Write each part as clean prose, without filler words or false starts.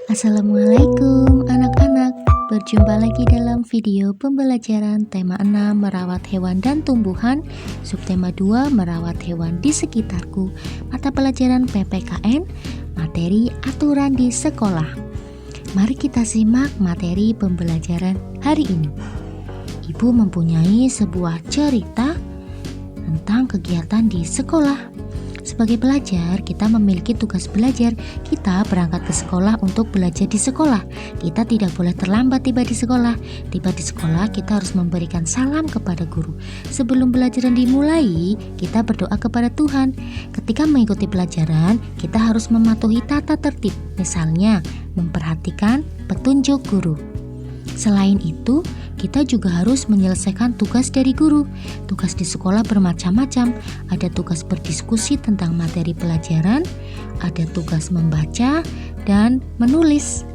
Assalamualaikum anak-anak. Berjumpa lagi dalam video pembelajaran tema 6 merawat hewan dan tumbuhan, subtema 2 merawat hewan di sekitarku, mata pelajaran PPKN, materi aturan di sekolah. Mari kita simak materi pembelajaran hari ini. Ibu mempunyai sebuah cerita tentang kegiatan di sekolah. Sebagai pelajar, kita memiliki tugas belajar. Kita berangkat ke sekolah untuk belajar di sekolah. Kita tidak boleh terlambat tiba di sekolah. Tiba di sekolah, kita harus memberikan salam kepada guru. Sebelum pelajaran dimulai, kita berdoa kepada Tuhan. Ketika mengikuti pelajaran, kita harus mematuhi tata tertib. Misalnya, memperhatikan petunjuk guru. Selain itu, kita juga harus menyelesaikan tugas dari guru. Tugas di sekolah bermacam-macam. Ada tugas berdiskusi tentang materi pelajaran, ada tugas membaca dan menulis.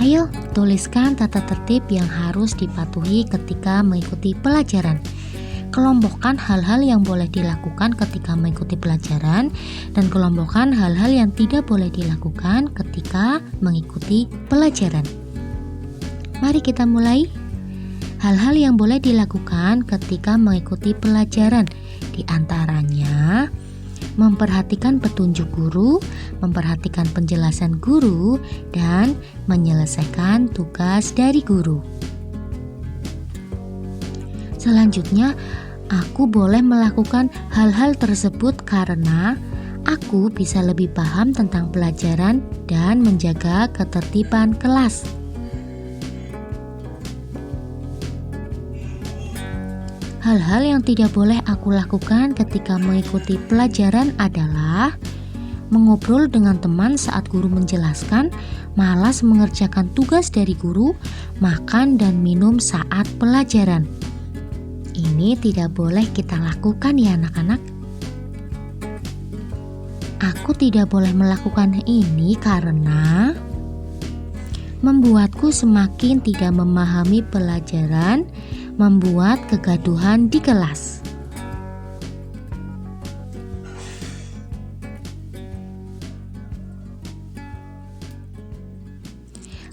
Ayo, tuliskan tata tertib yang harus dipatuhi ketika mengikuti pelajaran. Kelompokkan hal-hal yang boleh dilakukan ketika mengikuti pelajaran dan kelompokkan hal-hal yang tidak boleh dilakukan ketika mengikuti pelajaran. Mari kita mulai. Hal-hal yang boleh dilakukan ketika mengikuti pelajaran, di antaranya memperhatikan petunjuk guru, memperhatikan penjelasan guru, dan menyelesaikan tugas dari guru. Selanjutnya, aku boleh melakukan hal-hal tersebut karena aku bisa lebih paham tentang pelajaran dan menjaga ketertiban kelas. Hal-hal yang tidak boleh aku lakukan ketika mengikuti pelajaran adalah mengobrol dengan teman saat guru menjelaskan, malas mengerjakan tugas dari guru, makan dan minum saat pelajaran. Ini tidak boleh kita lakukan ya anak-anak. Aku tidak boleh melakukan ini karena membuatku semakin tidak memahami pelajaran, membuat kegaduhan di kelas.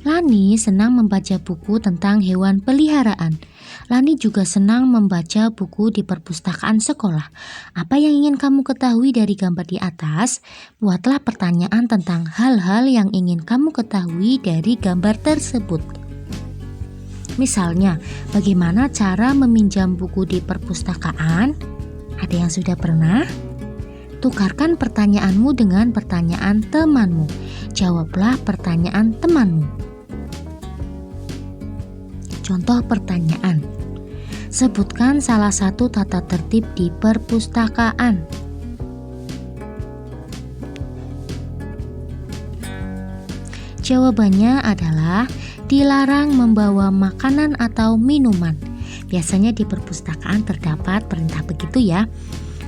Lani senang membaca buku tentang hewan peliharaan. Lani juga senang membaca buku di perpustakaan sekolah. Apa yang ingin kamu ketahui dari gambar di atas? Buatlah pertanyaan tentang hal-hal yang ingin kamu ketahui dari gambar tersebut. Misalnya, bagaimana cara meminjam buku di perpustakaan? Ada yang sudah pernah? Tukarkan pertanyaanmu dengan pertanyaan temanmu. Jawablah pertanyaan temanmu. Contoh pertanyaan. Sebutkan salah satu tata tertib di perpustakaan. Jawabannya adalah dilarang membawa makanan atau minuman. Biasanya di perpustakaan terdapat perintah begitu ya.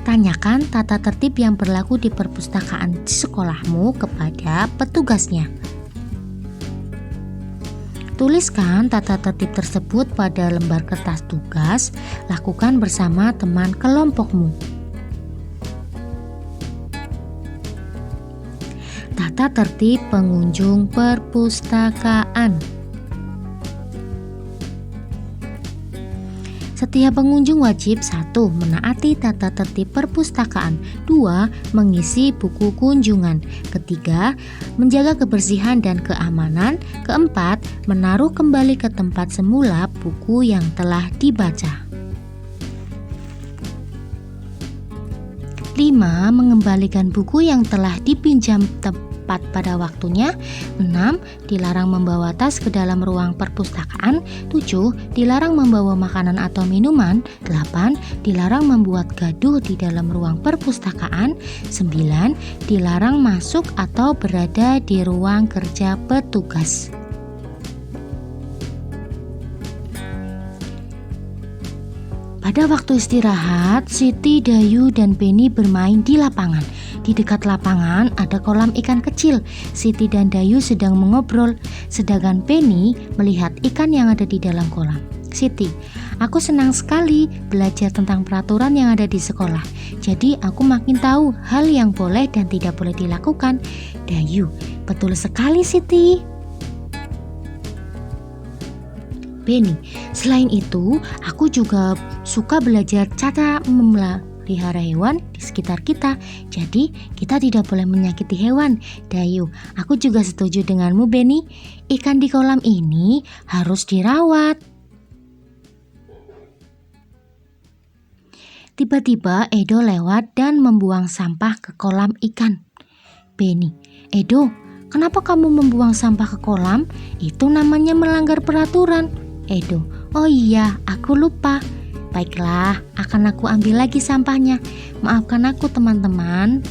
Tanyakan tata tertib yang berlaku di perpustakaan di sekolahmu kepada petugasnya. Tuliskan tata tertib tersebut pada lembar kertas tugas. Lakukan bersama teman kelompokmu. Tata tertib pengunjung perpustakaan. Setiap pengunjung wajib 1. Menaati tata tertib perpustakaan, 2. Mengisi buku kunjungan, 3. Menjaga kebersihan dan keamanan, 4. Menaruh kembali ke tempat semula buku yang telah dibaca. 5. Mengembalikan buku yang telah dipinjam tepat pada waktunya. 6. Dilarang membawa tas ke dalam ruang perpustakaan. 7. Dilarang membawa makanan atau minuman. 8. Dilarang membuat gaduh di dalam ruang perpustakaan. 9. Dilarang masuk atau berada di ruang kerja petugas. Pada waktu istirahat, Siti, Dayu, dan Penny bermain di lapangan. Di dekat lapangan ada kolam ikan kecil. Siti dan Dayu sedang mengobrol, sedangkan Penny melihat ikan yang ada di dalam kolam. Siti, Aku senang sekali belajar tentang peraturan yang ada di sekolah. Jadi aku makin tahu hal yang boleh dan tidak boleh dilakukan. Dayu, betul sekali Siti. Beni, selain itu aku juga suka belajar cara memelihara hewan di sekitar kita. Jadi kita tidak boleh menyakiti hewan. Dayu, aku juga setuju denganmu Beni. Ikan di kolam ini harus dirawat. Tiba-tiba Edo lewat dan membuang sampah ke kolam ikan. Beni, Edo, kenapa kamu membuang sampah ke kolam? Itu namanya melanggar peraturan. Edo, oh iya, aku lupa. Baiklah, akan aku ambil lagi sampahnya. Maafkan aku teman-teman.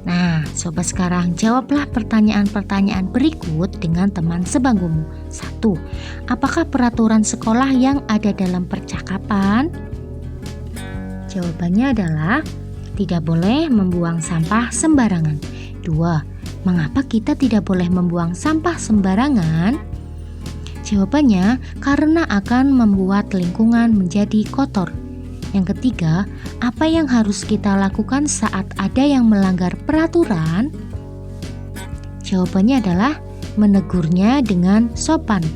Nah, sobat sekarang jawablah pertanyaan-pertanyaan berikut dengan teman sebangkumu. 1. Apakah peraturan sekolah yang ada dalam percakapan? Jawabannya adalah tidak boleh membuang sampah sembarangan. 2. Mengapa kita tidak boleh membuang sampah sembarangan? Jawabannya karena akan membuat lingkungan menjadi kotor. Yang ketiga, apa yang harus kita lakukan saat ada yang melanggar peraturan? Jawabannya adalah menegurnya dengan sopan.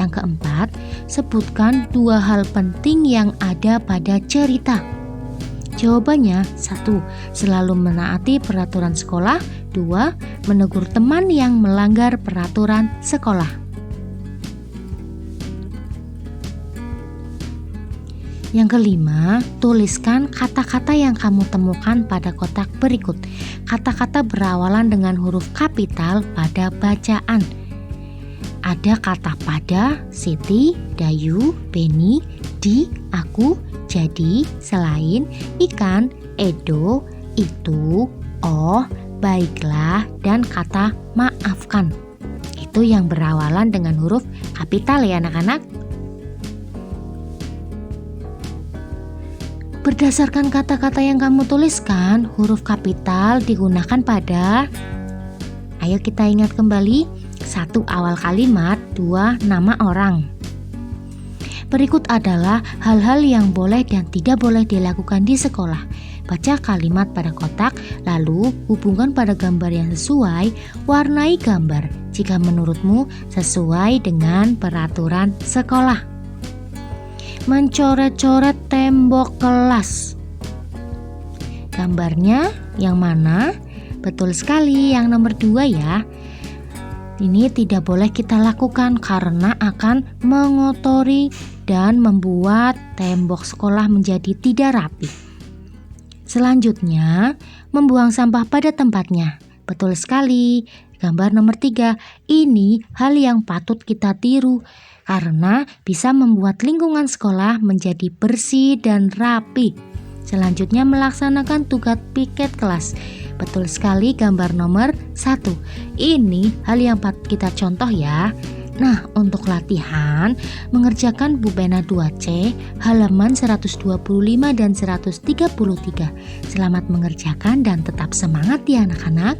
Yang keempat, sebutkan 2 hal penting yang ada pada cerita. Jawabannya 1. Selalu menaati peraturan sekolah. 2. Menegur teman yang melanggar peraturan sekolah. Yang kelima, tuliskan kata-kata yang kamu temukan pada kotak berikut. Kata-kata berawalan dengan huruf kapital pada bacaan. Ada kata pada, Siti, Dayu, Beni, di, aku, jadi, selain, ikan, Edo, itu, oh, baiklah, dan kata maafkan. Itu yang berawalan dengan huruf kapital ya anak-anak. Berdasarkan kata-kata yang kamu tuliskan, huruf kapital digunakan pada, ayo kita ingat kembali, 1. Awal kalimat, 2. Nama orang. Berikut adalah hal-hal yang boleh dan tidak boleh dilakukan di sekolah. Baca kalimat pada kotak, lalu hubungkan pada gambar yang sesuai, warnai gambar jika menurutmu sesuai dengan peraturan sekolah. Mencoret-coret tembok kelas. Gambarnya yang mana? Betul sekali, yang nomor 2 ya. Ini tidak boleh kita lakukan karena akan mengotori dan membuat tembok sekolah menjadi tidak rapi. Selanjutnya, membuang sampah pada tempatnya. Betul sekali. Gambar nomor 3, ini hal yang patut kita tiru karena bisa membuat lingkungan sekolah menjadi bersih dan rapi. Selanjutnya melaksanakan tugas piket kelas. Betul sekali gambar nomor 1. Ini hal yang patut kita contoh ya. Nah, untuk latihan mengerjakan Bubena 2C halaman 125 dan 133. Selamat mengerjakan dan tetap semangat ya anak-anak.